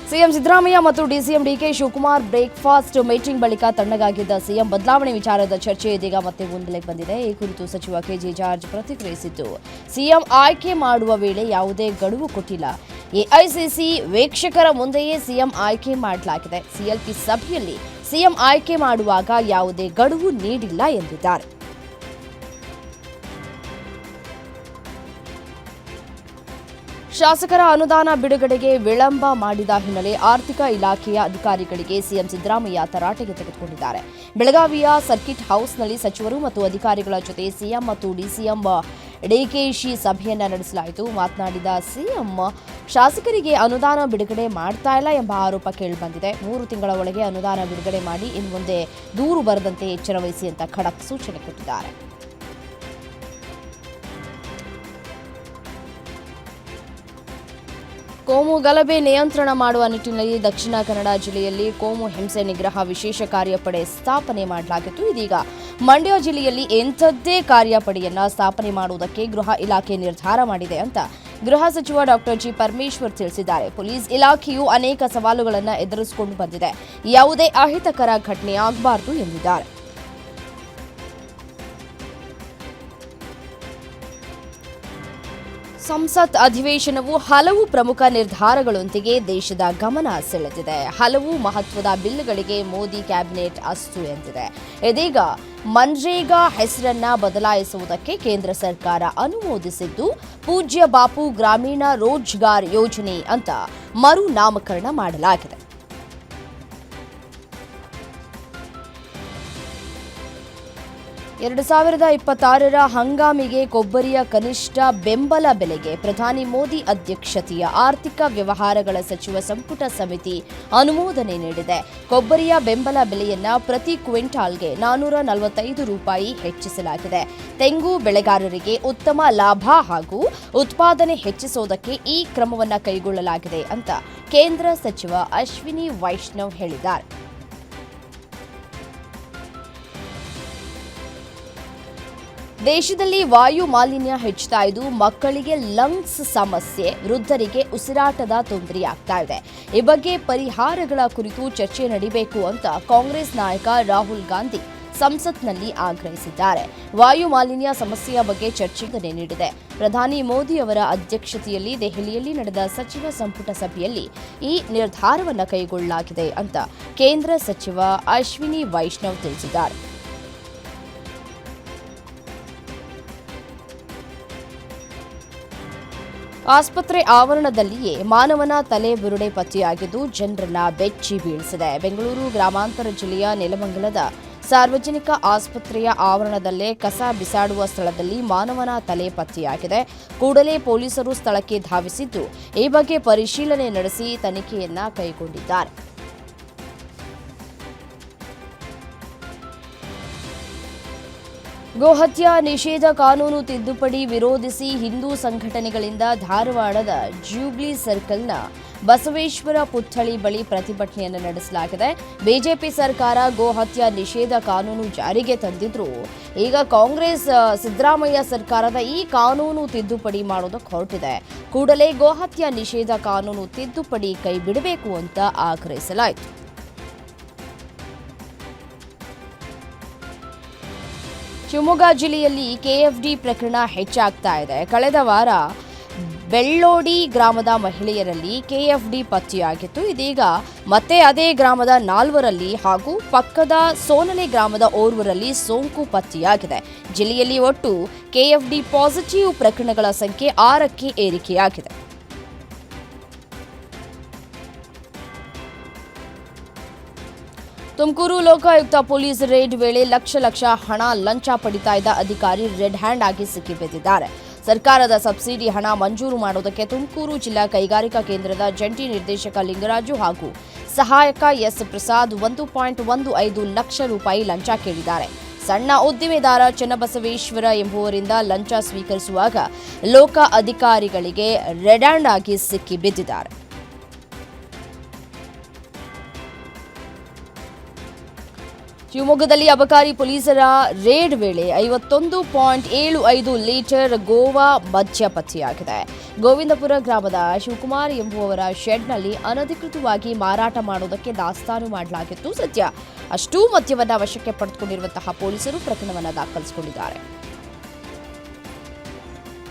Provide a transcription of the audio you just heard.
CM Siddaramaiah ಮತ್ತು DCM DK Shivakumar breakfast meeting ಬಳಿಕ ತಣ್ಣಗಾಗಿದ್ದ ಸಿಎಂ ಬದಲಾವಣೆ ವಿಚಾರದ ಚರ್ಚೆ ಇದೀಗ ಮತ್ತೆ ಮುನ್ನೆಲೆಗೆ ಬಂದಿದೆ. ಈ ಕುರಿತು ಸಚಿವ ಕೆಜೆ ಜಾರ್ಜ್ ಪ್ರತಿಕ್ರಿಯಿಸಿದ್ದು, ಸಿಎಂ ಆಯ್ಕೆ ಮಾಡುವ ವೇಳೆ ಯಾವುದೇ ಗಡುವು ಕೊಟ್ಟಿಲ್ಲ. ಎಐಸಿಸಿ ವೀಕ್ಷಕರ ಮುಂದೆಯೇ ಸಿಎಂ ಆಯ್ಕೆ ಮಾಡಲಾಗಿದೆ. ಸಿಎಲ್ಪಿ ಸಭೆಯಲ್ಲಿ ಸಿಎಂ ಆಯ್ಕೆ ಮಾಡುವಾಗ ಯಾವುದೇ ಗಡುವು ನೀಡಿಲ್ಲ ಎಂದಿದ್ದಾರೆ. ಶಾಸಕರ ಅನುದಾನ ಬಿಡುಗಡೆಗೆ ವಿಳಂಬ ಮಾಡಿದ ಹಿನ್ನೆಲೆ ಆರ್ಥಿಕ ಇಲಾಖೆಯ ಅಧಿಕಾರಿಗಳಿಗೆ ಸಿಎಂ ಸಿದ್ದರಾಮಯ್ಯ ತರಾಟೆಗೆ ತೆಗೆದುಕೊಂಡಿದ್ದಾರೆ. ಬೆಳಗಾವಿಯ ಸರ್ಕಿಟ್ ಹೌಸ್ನಲ್ಲಿ ಸಚಿವರು ಮತ್ತು ಅಧಿಕಾರಿಗಳ ಜೊತೆ ಸಿಎಂ ಮತ್ತು ಡಿಸಿಎಂ ಡಿಕೆಶಿ ಸಭೆಯನ್ನ ನಡೆಸಲಾಯಿತು. ಮಾತನಾಡಿದ ಸಿಎಂ, ಶಾಸಕರಿಗೆ ಅನುದಾನ ಬಿಡುಗಡೆ ಮಾಡ್ತಾ ಇಲ್ಲ ಎಂಬ ಆರೋಪ ಕೇಳಿಬಂದಿದೆ. 3 ತಿಂಗಳ ಒಳಗೆ ಅನುದಾನ ಬಿಡುಗಡೆ ಮಾಡಿ ಇನ್ನು ಮುಂದೆ ದೂರು ಬರದಂತೆ ಎಚ್ಚರ ವಹಿಸಿ ಅಂತ ಖಡಕ್ ಸೂಚನೆ ಕೊಟ್ಟಿದ್ದಾರೆ. ಕೋಮು ಗಲಭೆ ನಿಯಂತ್ರಣ ಮಾಡುವ ನಿಟ್ಟಿನಲ್ಲಿ ದಕ್ಷಿಣ ಕನ್ನಡ ಜಿಲ್ಲೆಯಲ್ಲಿ ಕೋಮು ಹಿಂಸೆ ನಿಗ್ರಹ ವಿಶೇಷ ಕಾರ್ಯಪಡೆ ಸ್ಥಾಪನೆ ಮಾಡಲಾಗಿತ್ತು. ಇದೀಗ ಮಂಡ್ಯ ಜಿಲ್ಲೆಯಲ್ಲಿ ಎಂಥದ್ದೇ ಕಾರ್ಯಪಡೆಯನ್ನ ಸ್ಥಾಪನೆ ಮಾಡುವುದಕ್ಕೆ ಗೃಹ ಇಲಾಖೆ ನಿರ್ಧಾರ ಮಾಡಿದೆ ಅಂತ ಗೃಹ ಸಚಿವ ಡಾಕ್ಟರ್ ಜಿ ಪರಮೇಶ್ವರ್ ತಿಳಿಸಿದ್ದಾರೆ. ಪೊಲೀಸ್ ಇಲಾಖೆಯು ಅನೇಕ ಸವಾಲುಗಳನ್ನು ಎದುರಿಸಿಕೊಂಡು ಬಂದಿದೆ. ಯಾವುದೇ ಅಹಿತಕರ ಘಟನೆ ಆಗಬಾರದು ಎಂದಿದ್ದಾರೆ. ಸಂಸತ್ ಅಧಿವೇಶನವು ಹಲವು ಪ್ರಮುಖ ನಿರ್ಧಾರಗಳೊಂದಿಗೆ ದೇಶದ ಗಮನ ಸೆಳೆದಿದೆ. ಹಲವು ಮಹತ್ವದ ಬಿಲ್ಗಳಿಗೆ ಮೋದಿ ಕ್ಯಾಬಿನೆಟ್ ಅಸ್ತು ಎಂದಿದೆ. ಇದೀಗ ಮನ್ರೇಗಾ ಹೆಸರನ್ನ ಬದಲಾಯಿಸುವುದಕ್ಕೆ ಕೇಂದ್ರ ಸರ್ಕಾರ ಅನುಮೋದಿಸಿದ್ದು, ಪೂಜ್ಯ ಬಾಪು ಗ್ರಾಮೀಣ ರೋಜ್ಗಾರ್ ಯೋಜನೆ ಅಂತ ಮರು ನಾಮಕರಣ ಮಾಡಲಾಗಿದೆ. 2026ರ ಹಂಗಾಮಿಗೆ ಕೊಬ್ಬರಿಯ ಕನಿಷ್ಠ ಬೆಂಬಲ ಬೆಲೆಗೆ ಪ್ರಧಾನಿ ಮೋದಿ ಅಧ್ಯಕ್ಷತೆಯ ಆರ್ಥಿಕ ವ್ಯವಹಾರಗಳ ಸಚಿವ ಸಂಪುಟ ಸಮಿತಿ ಅನುಮೋದನೆ ನೀಡಿದೆ. ಕೊಬ್ಬರಿಯ ಬೆಂಬಲ ಬೆಲೆಯನ್ನ ಪ್ರತಿ ಕ್ವಿಂಟಾಲ್ಗೆ 445 ರೂಪಾಯಿ ಹೆಚ್ಚಿಸಲಾಗಿದೆ. ತೆಂಗು ಬೆಳೆಗಾರರಿಗೆ ಉತ್ತಮ ಲಾಭ ಹಾಗೂ ಉತ್ಪಾದನೆ ಹೆಚ್ಚಿಸುವುದಕ್ಕೆ ಈ ಕ್ರಮವನ್ನು ಕೈಗೊಳ್ಳಲಾಗಿದೆ ಅಂತ ಕೇಂದ್ರ ಸಚಿವ ಅಶ್ವಿನಿ ವೈಷ್ಣವ್ ಹೇಳಿದ್ದಾರೆ. ದೇಶದಲ್ಲಿ ವಾಯು ಮಾಲಿನ್ಯ ಹೆಚ್ಚುತ್ತಾ ಇದ್ದು, ಮಕ್ಕಳಿಗೆ ಲಂಗ್ಸ್ ಸಮಸ್ಯೆ, ವೃದ್ಧರಿಗೆ ಉಸಿರಾಟದ ತೊಂದರೆಯಾಗ್ತಾ ಇದೆ. ಈ ಬಗ್ಗೆ ಪರಿಹಾರಗಳ ಕುರಿತು ಚರ್ಚೆ ನಡೆಯಬೇಕು ಅಂತ ಕಾಂಗ್ರೆಸ್ ನಾಯಕ ರಾಹುಲ್ ಗಾಂಧಿ ಸಂಸತ್ನಲ್ಲಿ ಆಗ್ರಹಿಸಿದ್ದಾರೆ. ವಾಯು ಮಾಲಿನ್ಯ ಸಮಸ್ಯೆಯ ಬಗ್ಗೆ ಚರ್ಚೆಗೆ ನೀಡಿದೆ. ಪ್ರಧಾನಿ ಮೋದಿ ಅವರ ಅಧ್ಯಕ್ಷತೆಯಲ್ಲಿ ದೆಹಲಿಯಲ್ಲಿ ನಡೆದ ಸಚಿವ ಸಂಪುಟ ಸಭೆಯಲ್ಲಿ ಈ ನಿರ್ಧಾರವನ್ನು ಕೈಗೊಳ್ಳಲಾಗಿದೆ ಅಂತ ಕೇಂದ್ರ ಸಚಿವ ಅಶ್ವಿನಿ ವೈಷ್ಣವ್ ತಿಳಿಸಿದ್ದಾರೆ. ಆಸ್ಪತ್ರೆ ಆವರಣದಲ್ಲಿಯೇ ಮಾನವನ ತಲೆ ಬುರುಡೆ ಪತ್ತೆಯಾಗಿದ್ದು ಜನರನ್ನ ಬೆಚ್ಚಿ ಬೀಳಿಸಿದೆ. ಬೆಂಗಳೂರು ಗ್ರಾಮಾಂತರ ಜಿಲ್ಲೆಯ ನೆಲಮಂಗಲದ ಸಾರ್ವಜನಿಕ ಆಸ್ಪತ್ರೆಯ ಆವರಣದಲ್ಲೇ ಕಸ ಬಿಸಾಡುವ ಸ್ಥಳದಲ್ಲಿ ಮಾನವನ ತಲೆ ಪತ್ತೆಯಾಗಿದೆ. ಕೂಡಲೇ ಪೊಲೀಸರು ಸ್ಥಳಕ್ಕೆ ಧಾವಿಸಿದ್ದು, ಈ ಬಗ್ಗೆ ಪರಿಶೀಲನೆ ನಡೆಸಿ ತನಿಖೆಯನ್ನ ಕೈಗೊಂಡಿದ್ದಾರೆ. ಗೋಹತ್ಯೆ ನಿಷೇಧ ಕಾನೂನು ತಿದ್ದುಪಡಿ ವಿರೋಧಿಸಿ ಹಿಂದೂ ಸಂಘಟನೆಗಳಿಂದ ಧಾರವಾಡದ ಜೂಬ್ಲಿ ಸರ್ಕಲ್ನ ಬಸವೇಶ್ವರ ಪುತ್ಥಳಿ ಬಳಿ ಪ್ರತಿಭಟನೆಯನ್ನು ನಡೆಸಲಾಗಿದೆ. ಬಿಜೆಪಿ ಸರ್ಕಾರ ಗೋಹತ್ಯೆ ನಿಷೇಧ ಕಾನೂನು ಜಾರಿಗೆ ತಂದಿದ್ರು, ಈಗ ಕಾಂಗ್ರೆಸ್ ಸಿದ್ದರಾಮಯ್ಯ ಸರ್ಕಾರದ ಈ ಕಾನೂನು ತಿದ್ದುಪಡಿ ಮಾಡೋದಕ್ಕೆ ಹೊರಟಿದೆ. ಕೂಡಲೇ ಗೋಹತ್ಯೆ ನಿಷೇಧ ಕಾನೂನು ತಿದ್ದುಪಡಿ ಕೈ ಬಿಡಬೇಕು ಅಂತ ಆಗ್ರಹಿಸಲಾಯಿತು. ಶಿವಮೊಗ್ಗ ಜಿಲ್ಲೆಯಲ್ಲಿ ಕೆಎಫ್ಡಿ ಪ್ರಕರಣ ಹೆಚ್ಚಾಗ್ತಾ ಇದೆ. ಕಳೆದ ವಾರ ಬೆಳ್ಳೋಡಿ ಗ್ರಾಮದ ಮಹಿಳೆಯರಲ್ಲಿ ಕೆಎಫ್ಡಿ ಪತ್ತೆಯಾಗಿತ್ತು. ಇದೀಗ ಮತ್ತೆ ಅದೇ ಗ್ರಾಮದ 4ರಲ್ಲಿ ಹಾಗೂ ಪಕ್ಕದ ಸೋನಲೆ ಗ್ರಾಮದ ಓರ್ವರಲ್ಲಿ ಸೋಂಕು ಪತ್ತೆಯಾಗಿದೆ. ಜಿಲ್ಲೆಯಲ್ಲಿ ಒಟ್ಟು ಕೆಎಫ್ಡಿ ಪಾಸಿಟಿವ್ ಪ್ರಕರಣಗಳ ಸಂಖ್ಯೆ 6ಕ್ಕೆ ಏರಿಕೆಯಾಗಿದೆ. ತುಮಕೂರು ಲೋಕಾಯುಕ್ತ ಪೊಲೀಸ್ ರೇಡ್ ವೇಳೆ ಲಕ್ಷ ಹಣ ಲಂಚ ಪಡಿತಾ ಇದ್ದ ಅಧಿಕಾರಿ ರೆಡ್ ಹ್ಯಾಂಡ್ ಆಗಿ ಸಿಕ್ಕಿಬಿದ್ದಿದ್ದಾರೆ. ಸರ್ಕಾರದ ಸಬ್ಸಿಡಿ ಹಣ ಮಂಜೂರು ಮಾಡುವುದಕ್ಕೆ ತುಮಕೂರು ಜಿಲ್ಲಾ ಕೈಗಾರಿಕಾ ಕೇಂದ್ರದ ಜಂಟಿ ನಿರ್ದೇಶಕ ಲಿಂಗರಾಜು ಹಾಗೂ ಸಹಾಯಕ ಎಸ್ ಪ್ರಸಾದ್ 1.15 ಲಕ್ಷ ರೂಪಾಯಿ ಲಂಚ ಕೇಳಿದ್ದಾರೆ. ಸಣ್ಣ ಉದ್ದಿಮೆದಾರ ಚನ್ನಬಸವೇಶ್ವರ ಎಂಬುವರಿಂದ ಲಂಚ ಸ್ವೀಕರಿಸುವಾಗ ಲೋಕ ಅಧಿಕಾರಿಗಳಿಗೆ ರೆಡ್ ಹ್ಯಾಂಡ್ ಆಗಿ ಸಿಕ್ಕಿಬಿದ್ದಿದ್ದಾರೆ. ಶಿವಮೊಗ್ಗದಲ್ಲಿ ಅಬಕಾರಿ ಪೊಲೀಸರ ರೇಡ್ ವೇಳೆ 51.75 ಲೀಟರ್ ಗೋವಾ ಮದ್ಯ ಪತ್ತೆಯಾಗಿದೆ. ಗೋವಿಂದಪುರ ಗ್ರಾಮದ ಶಿವಕುಮಾರ್ ಎಂಬುವವರ ಶೆಡ್ನಲ್ಲಿ ಅನಧಿಕೃತವಾಗಿ ಮಾರಾಟ ಮಾಡುವುದಕ್ಕೆ ದಾಸ್ತಾನು ಮಾಡಲಾಗಿತ್ತು. ಸದ್ಯ ಅಷ್ಟೂ ಮದ್ಯವನ್ನು ವಶಕ್ಕೆ ಪಡೆದುಕೊಂಡಿರುವಂತಹ ಪೊಲೀಸರು ಪ್ರಕರಣವನ್ನು ದಾಖಲಿಸಿಕೊಂಡಿದ್ದಾರೆ.